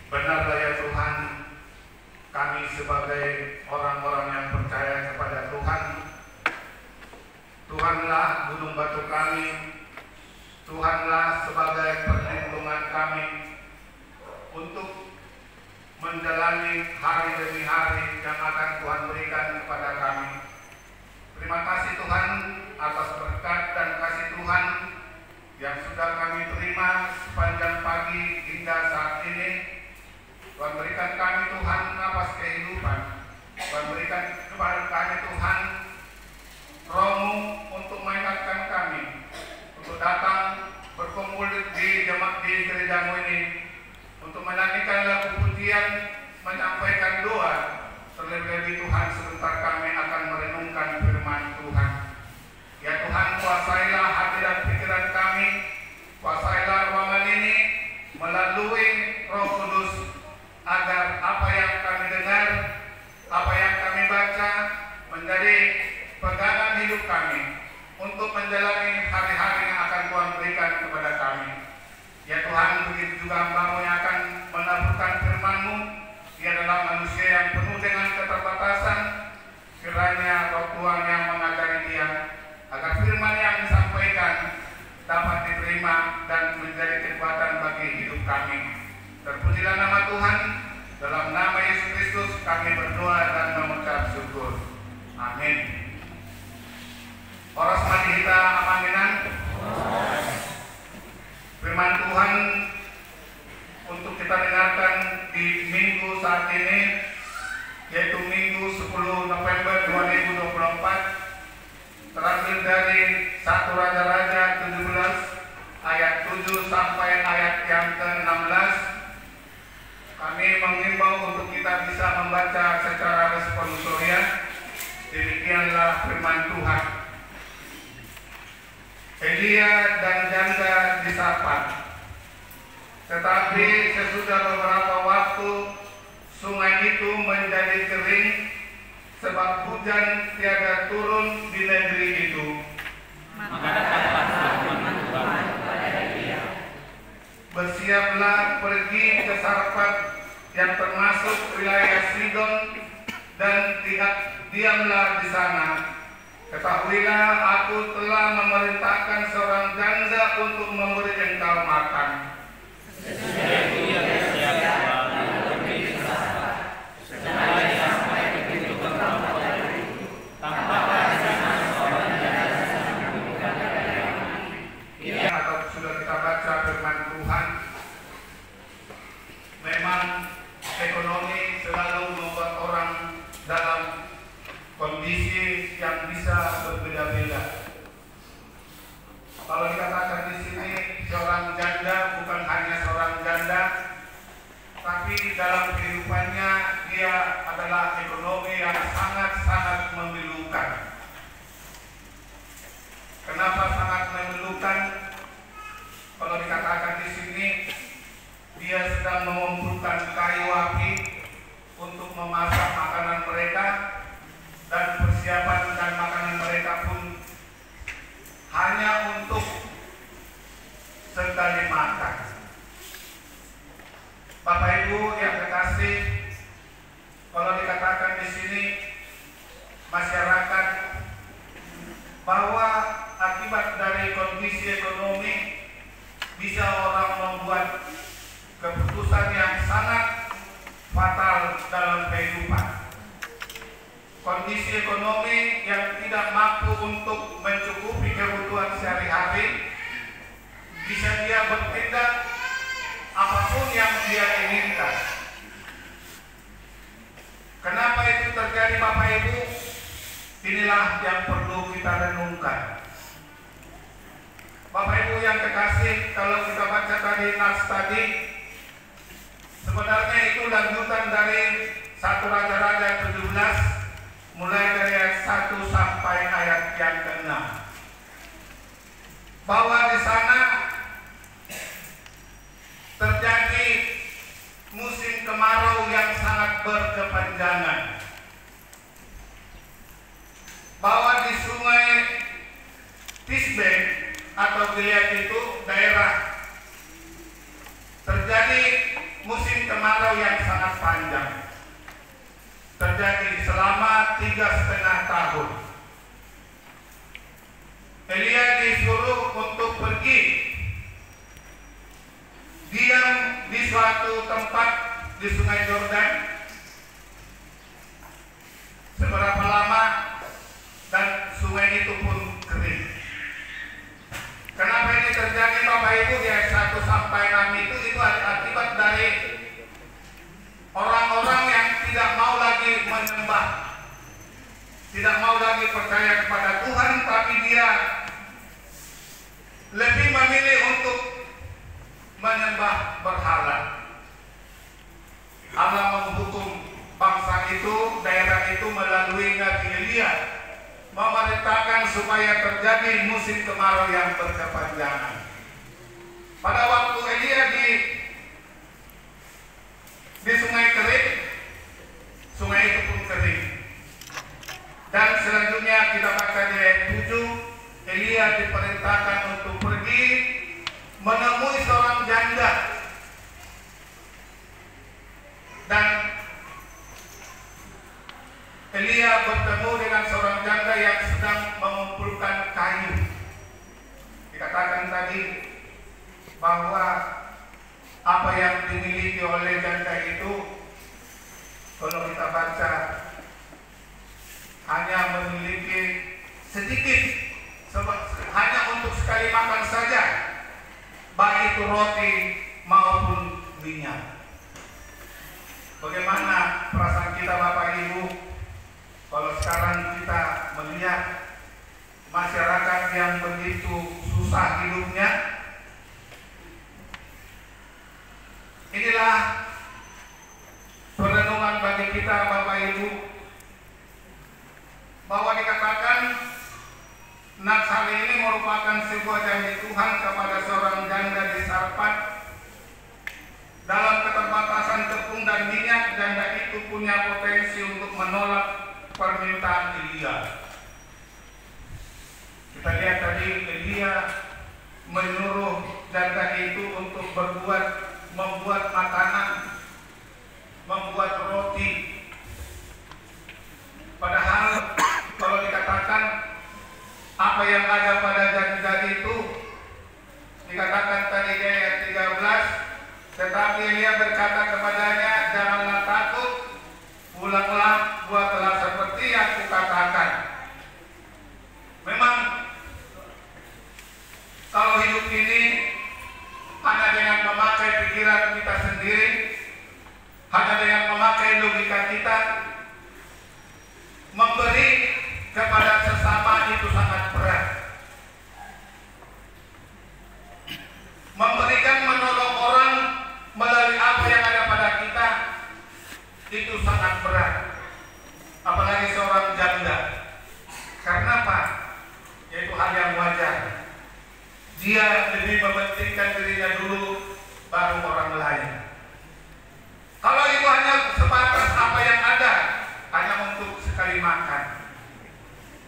Benarlah ya Tuhan, kami sebagai orang-orang yang percaya kepada Tuhan, Tuhanlah gunung batu kami, Tuhanlah sebagai perlindungan kami untuk menjalani hari demi hari yang akan Tuhan berikan kepada kami. Terima kasih Tuhan atas berkat dan kasih Tuhan yang sudah kami terima sepanjang pagi hingga saat ini. Tuhan berikan kami Tuhan napas kehidupan. Tuhan berikan kepada kami Tuhan Roh-Mu untuk mengingatkan kami untuk datang berkumpul di gereja-Mu ini untuk menyanyikan lagu pujian, menyampaikan doa. Terlebih-lebih Tuhan, sebentar kami akan merenungkan firman Tuhan. Ya Tuhan, kuasailah hati dan pikiran kami, kuasailah ruangan ini melalui Roh Kudus, agar apa yang kami dengar, apa yang kami baca menjadi pegangan hidup kami untuk menjalani hari-hari yang akan Tuhan berikan kepada kami. Ya Tuhan, begitu juga hamba-Mu yang akan menaburkan firman-Mu. Dia adalah manusia yang penuh dengan keterbatasan. Kiranya Roh Tuhan yang mengajari dia, agar firman yang disampaikan dapat diterima dan menjadi kekuatan bagi hidup kami. Terpujilah nama Tuhan. Dalam nama Yesus Kristus kami berdoa dan mengucap syukur. Amin. Oras mati kita amaminan. Firman Tuhan untuk kita dengarkan di minggu saat ini, yaitu Minggu 10 November 2024, terambil dari 1 Raja-Raja 17 ayat 7 sampai ayat yang ke-16. Kami mengimbau untuk kita bisa membaca secara responsorial. Demikianlah firman Tuhan. Elia dan janda disapa. Tetapi sesudah beberapa waktu sungai itu menjadi kering sebab hujan tiada turun di negeri itu. Bersiaplah pergi ke Sarfat yang termasuk wilayah Sidon dan diamlah di sana. Ketahuilah, aku telah memerintahkan seorang janda untuk memberi engkau makan. Atau sudah kita baca firman Tuhan, memang ekonomi selalu membuat orang dalam kondisi yang bisa berbeda-beda. Kalau dikatakan di sini seorang janda, bukan hanya seorang janda, tapi dalam kehidupannya dia adalah ekonomi yang sangat-sangat memilukan. Kenapa sangat memilukan? Kalau dikatakan di sini dia sedang mengumpulkan kayu api untuk memasak makanan mereka, dan persiapan dan makanan mereka pun hanya untuk sekali makan. Bapak Ibu yang kekasih, kalau dikatakan di sini masyarakat bahwa akibat dari kondisi ekonomi bisa orang membuat keputusan yang sangat fatal dalam kehidupan. Kondisi ekonomi yang tidak mampu untuk mencukupi kebutuhan sehari-hari, bisa dia bertindak apapun yang dia inginkan. Kenapa itu terjadi Bapak Ibu? Inilah yang perlu kita renungkan. Bapak Ibu yang kekasih, kalau kita baca tadi nas tadi, sebenarnya itu lanjutan dari 1 Raja-Raja 17, mulai dari ayat 1 sampai ayat yang ke-6. Bahwa di sana terjadi musim kemarau yang sangat berkepanjangan. Bahwa di sungai Tisbe atau Gilead itu daerah terjadi musim kemarau yang sangat panjang, terjadi selama 3,5 tahun. Elia disuruh untuk pergi diam di suatu tempat di Sungai Yordan. Seberapa lama dan sungai itu pun kering. Kenapa ini terjadi Bapak Ibu? Di ayat 1 sampai 6 itu akibat dari orang-orang yang tidak mau lagi menyembah, tidak mau lagi percaya kepada Tuhan, tapi dia lebih memilih untuk menyembah berhala. Allah menghukum bangsa itu, daerah itu melalui Nabi Elia, memerintahkan supaya terjadi musim kemarau yang berkepanjangan. Pada waktu Elia di sungai kering, sungai itu pun kering. Dan selanjutnya kita baca di ayat 7, Elia diperintahkan untuk pergi menemui seorang janda. Dan Elia bertemu dengan seorang janda yang sedang mengumpulkan kayu. Dikatakan tadi bahwa apa yang dimiliki oleh janda itu, kalau kita baca, hanya memiliki sedikit, hanya untuk sekali makan saja, baik itu roti maupun minyak. Bagaimana perasaan kita Bapak Ibu kalau sekarang kita melihat masyarakat yang begitu susah hidupnya? Inilah perenungan bagi kita Bapak Ibu, bahwa dikatakan Nas hari ini merupakan sebuah janji Tuhan kepada seorang janda di Sarfat. Dalam keterbatasan tepung dan minyak, janda itu punya potensi untuk menolak permintaan Elia. Kita lihat tadi Elia menyuruh janda itu untuk membuat makanan, membuat roti. Padahal kalau dikatakan apa yang ada pada janda itu, dikatakan tadi di ayat 13, tetapi Elia berkata kepadanya, janganlah takut, pulanglah, buatlah seperti yang kukatakan. Memang kalau hidup ini hanya dengan memakai pikiran kita sendiri, hanya dengan memakai logika kita, memberi kepada sesama itu sangat berat. Memberikan, menolong orang melalui apa yang ada pada kita itu sangat berat. Apalagi seorang janda. Karena apa? Yaitu hal yang wajar. Dia lebih mementingkan dirinya dulu, baru orang lain. Kalau itu hanya sebatas apa yang ada, hanya untuk sekali makan,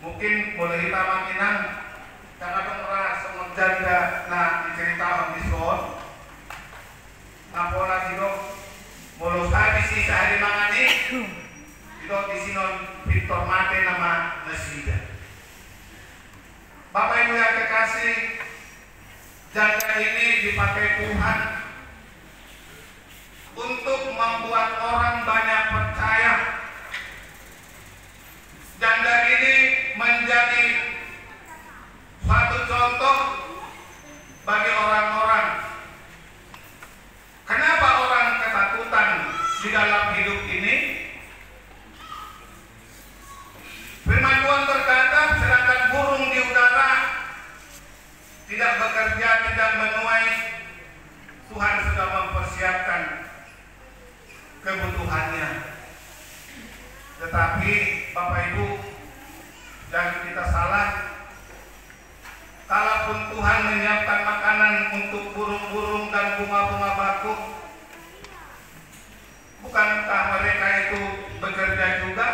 mungkin boleh kita makinan. Karena orang semua janda, nah diceritakan di sekolah, nah pola tidak mulus habis di sehari mangani, itu di sini Victor mate nama Nasida. Bapak Ibu yang kekasih, janda ini dipakai Tuhan untuk membuat orang banyak percaya. Janda ini menjadi satu contoh bagi orang-orang. Kenapa orang ketakutan di dalam hidup ini? Firman Tuhan berkata, sedangkan burung di udara tidak bekerja, tidak menuai, Tuhan sudah mempersiapkan kebutuhannya. Tetapi Bapak Ibu, jangan kita salah. Kalaupun Tuhan menyiapkan makanan untuk burung-burung dan bunga-bunga bakung, bukankah mereka itu bekerja juga?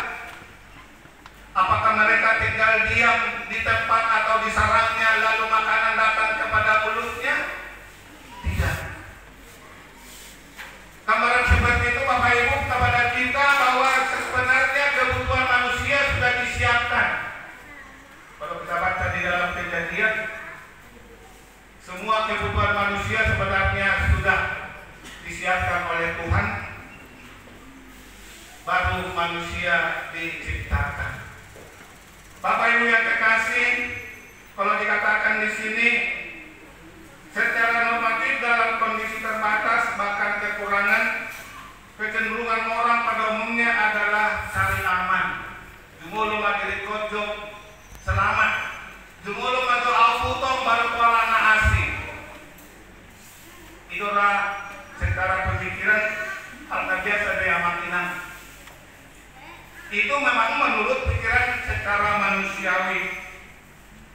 Apakah mereka tinggal diam di tempat atau di sarangnya lalu makanan datang kepada mulutnya? Tidak. Gambaran kehidupannya sudah disiapkan oleh Tuhan, baru manusia diciptakan. Bapak Ibu yang kekasih, kalau dikatakan di sini secara normatif dalam kondisi terbatas bahkan kekurangan, kecenderungan orang pada umumnya adalah cari aman. Jumulung magiri kojok selamat, jumulung atau auputong baru kuala na asing. Itulah secara pemikiran hal biasa dari amakinan. Itu memang menurut pikiran secara manusiawi.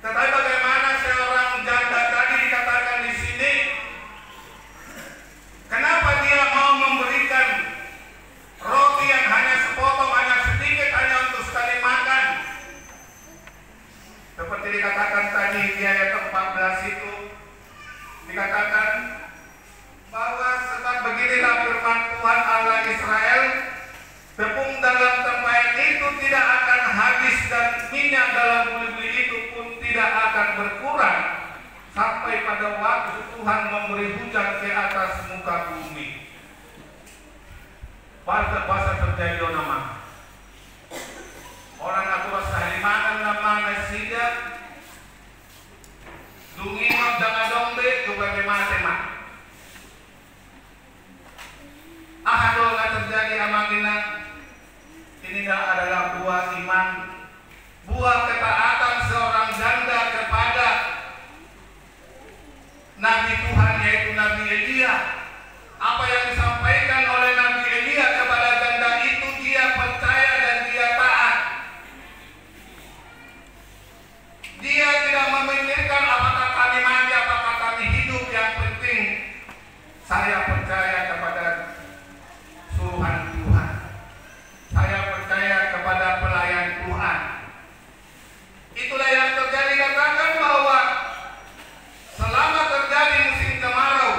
Tetapi bagaimana seorang janda tadi dikatakan di sini, kenapa dia mau memberikan roti yang hanya sepotong, hanya sedikit, hanya untuk sekali makan? Seperti dikatakan tadi di ayat 14 itu, dikatakan bahwa sebab beginilah firman Tuhan Allah Israel, tepung dalam tempayan itu tidak akan habis dan minyak dalam buli-buli itu pun tidak akan berkurang sampai pada waktu Tuhan memberi hujan ke atas muka bumi. Bahasa terjadi nama orang aku seharimakan nama nasinya dunginot dengan dombe juga bematemak ahado nggak terjadi amakinan. Ini adalah buah iman, buah ketaatan seorang janda kepada Nabi Tuhan, yaitu Nabi Elia. Apa yang disampaikan oleh Nabi Elia kepada janda itu, dia percaya dan dia taat. Dia tidak memikirkan apakah kami mati, apakah kami hidup. Yang penting saya percaya kepada suruhan Tuhan. Saya percaya kepada pelayan Tuhan. Itulah yang terjadi. Katakan bahwa selama terjadi musim kemarau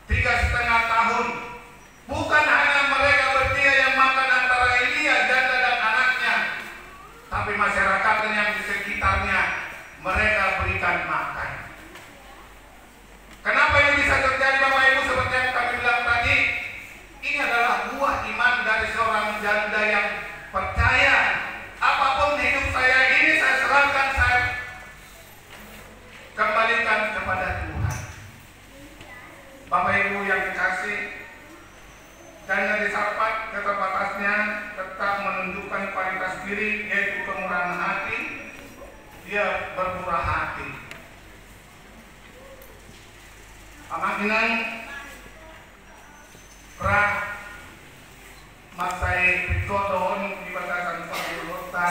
3,5 tahun, bukan hanya mereka bertiga yang makan antara Elia, janda dan anaknya, tapi masyarakat yang di sekitarnya mereka berikan makan. Kenapa ini bisa terjadi Bapak Ibu? Seperti yang kami bilang tadi, ini adalah buah iman dari seorang janda yang percaya apapun hidup saya ini saya serahkan, saya kembalikan kepada Tuhan. Bapak Ibu yang dikasih, janda di Sarfat keterbatasnya tetap menunjukkan kualitas diri, yaitu kemurahan hati. Dia bermurah hati. Amakinan pra masai pikodon di batasan Pakulota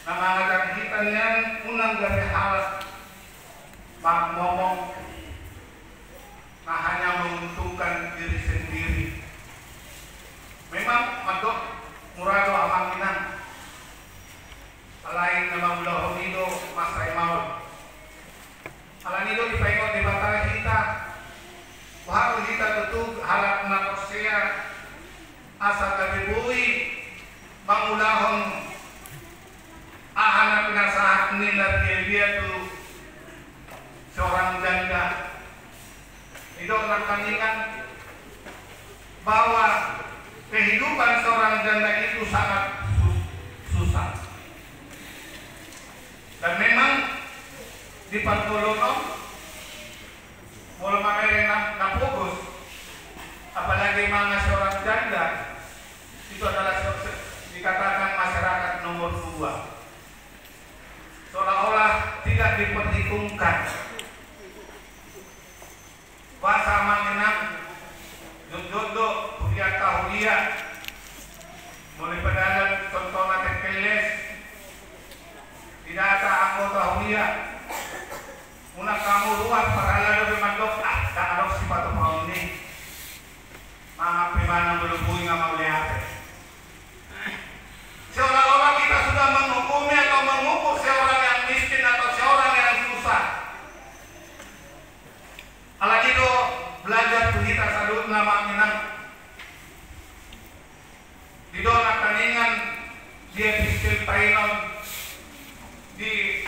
nama ngajar hitannya unang dari hal mak ngomong nah hanya menguntungkan diri sendiri. Memang madok murado amakinan lain nama ulah hido masai maut alan hido dipaingot di batara kita baru kita tutup halap nakosea asa kabibui mangulahon ahana pinasahat nila dia tu seorang janda. Itu nakandingan bahwa kehidupan seorang janda itu sangat susah. Dan memang di Pantolono walau mamere na fokus, apalagi mga seorang janda, itu adalah dikatakan masyarakat nomor 2. Seolah-olah tidak diperhitungkan. Bahasa manginang jodoh kuliah tahulia mulai pedagang contoh tekeles tidak ada anggota tahulia. Una kamu luar perala lebih mandok dan adok sifat mau ini mga primana melubui nga maulihat. Seolah-olah kita sudah menghukumi atau mengukur seorang yang miskin atau seorang yang susah. Alagi itu belajar kita sadut nama minang di dona kaningan dia biskil painon di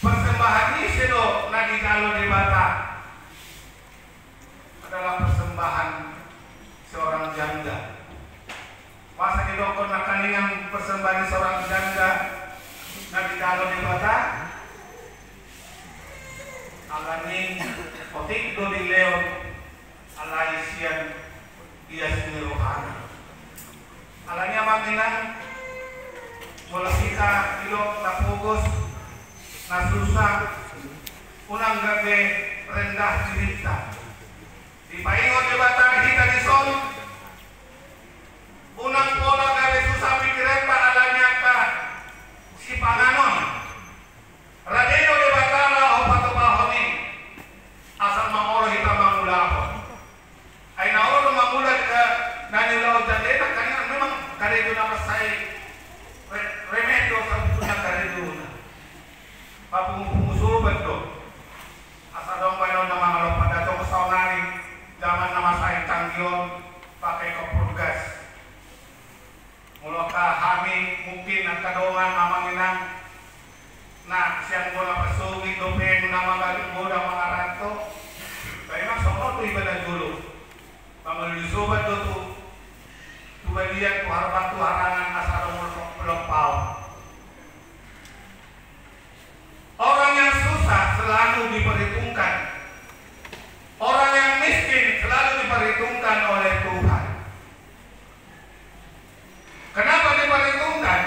persembahan ini sedo na di dalam Bata adalah persembahan seorang janda. Masa didokon nakaningang persembahan seorang janda na digalo di Bata alaning otikdo di Leon alay siyan iya siniruhan alanya manginang mula kita ilok na pugos na susah unang gabi rendah cerita di paingon di Bata kita di Sol unang pola gabi susah pikiran pa alanya ka si Panganon radyo di Bata o patupahoni asal mangoro kita mangulahon ay naoro mangulat ka nanilaw dati na kanina memang karido na masay remedio sa punya karido na papumusubat do asal dong paano na mga lopad ato ko sa unari zaman na masay tangyon pakai kopurgas mula ka hami mungkin ang kadongan mamanginang na siyang mula pasungit dopen na mga muda mga ranto kaya nga sa mga iba na dulo pangulusubat do to tubalian ko harapan to harangan asarong melompaw orang yang susah selalu diperhitungkan orang yang miskin selalu diperhitungkan oleh Tuhan. Kenapa diperhitungkan?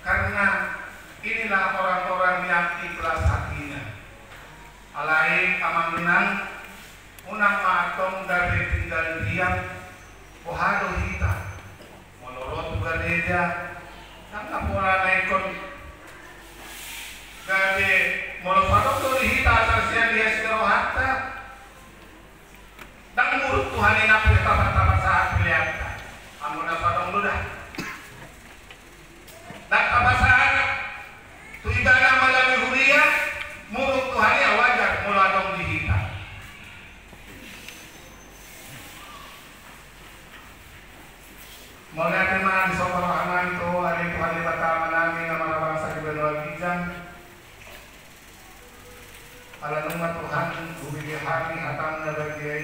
Karena inilah orang-orang yang ikhlas hatinya. Alai amanginang unang maatong dari tinggal diam pohado hita molorot ganeja nang pola naikon gabe molosado to hita asasian dia sigaro hatta dan murut Tuhan ina tapat-tapat saat pilihan amuna padong ludah dan kabasahan tu ibana malami huria murut Tuhan ya wajar muladong dihita mulai tema di soparahanan itu hari Tuhan di Bata namin na mga bangsa di Benua Gijang alanong na Tuhan bumigihani hatang na bagay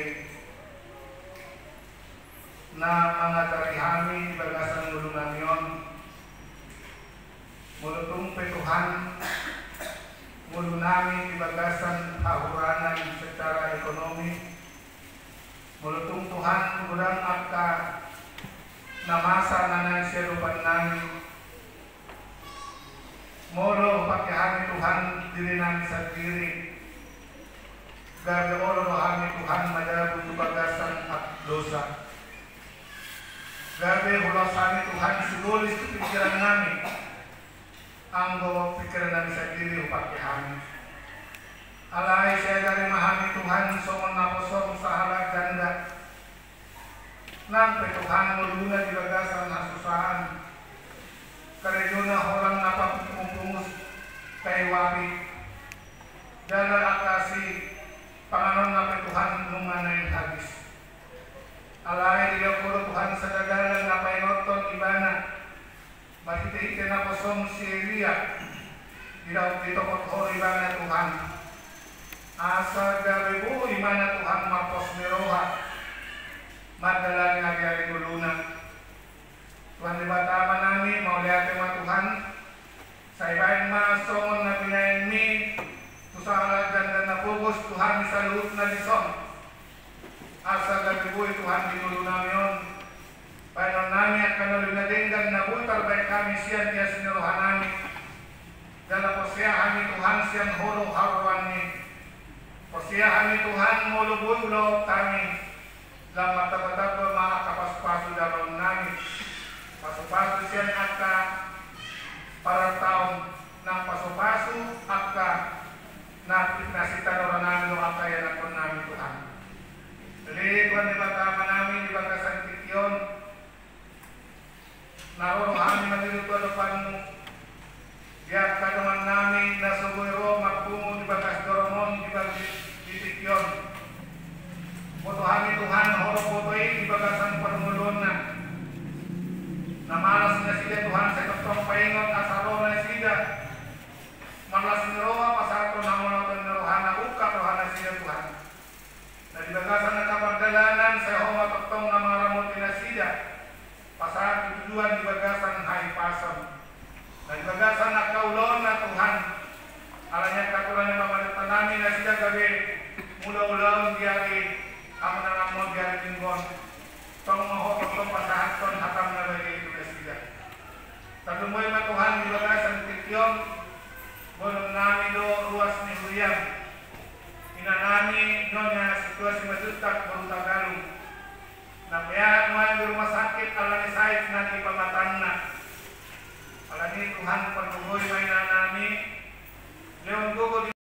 na mga tarihami di bagasan ngulungan yon mulutong Tuhan ngulunami di bagasan ahuranan secara ekonomi mulutong Tuhan ngurang akka na masa na nang sirupan namin moro pakihani Tuhan diri namin sa diri gabi oro rohani Tuhan madabu tubagasan at dosa gabi hulasani Tuhan sigulis itu pikiran namin ang bawa pikiran namin sa diri upakihani alay siya dari mahami Tuhan somon naposong sa halag ganda nang petuhan muluna di bagasan nasusahan karedona orang napapumupungus kay wapi dala akasi panganon na petuhan numanay habis alay di puro Tuhan sa dagalan na painoton ibana matitike na posong si Elia dito ko ibana Tuhan asa gabi po imana Tuhan mapos miroha madala nga biyari guluna Tuhan di Bata namin mauliate mga Tuhan sa ibaing masongon na pinayin mi tusala ganda na pugos Tuhan sa luot na lison asa gabi po Tuhan di guluna yon painon namin at kanulog na dinggan na butar bay kami siyan niya siniruhan namin dala po siya kami Tuhan siyan holo haruan ni po siya kami Tuhan mulubulo kami lang matabatabo mga kapaspaso daron namin paso-paso siyan akka para taon ng paso-paso akka nasita na namin o akka yan ako namin Tuhan dali Tuhan di Bata namin di bagasan kityon naroon kami magiluto depan mo diyak kaduman namin na subuiro magpungo di bagas doromon di bagas kityon Tuhan Tuhan horo potoy di bagasan panulon na malas na sila Tuhan sa katong paingon asaro na sila malas ni Roma Tanya katurannya bapak tanami na sida gabe mula-ulang diari kamu nalamu diari tinggon tong moho tong pasahat ton hatam na bagi itu na sida. Tapi mo yung Tuhan di baga sa tikyong bolong nami do ruas ni Huyam inanami nyonya situasi majutak baru Tagalog na kaya naman di rumah sakit ala ni Said na di pamatangna ala ni Tuhan pagbugoy may nanami Leon Gogo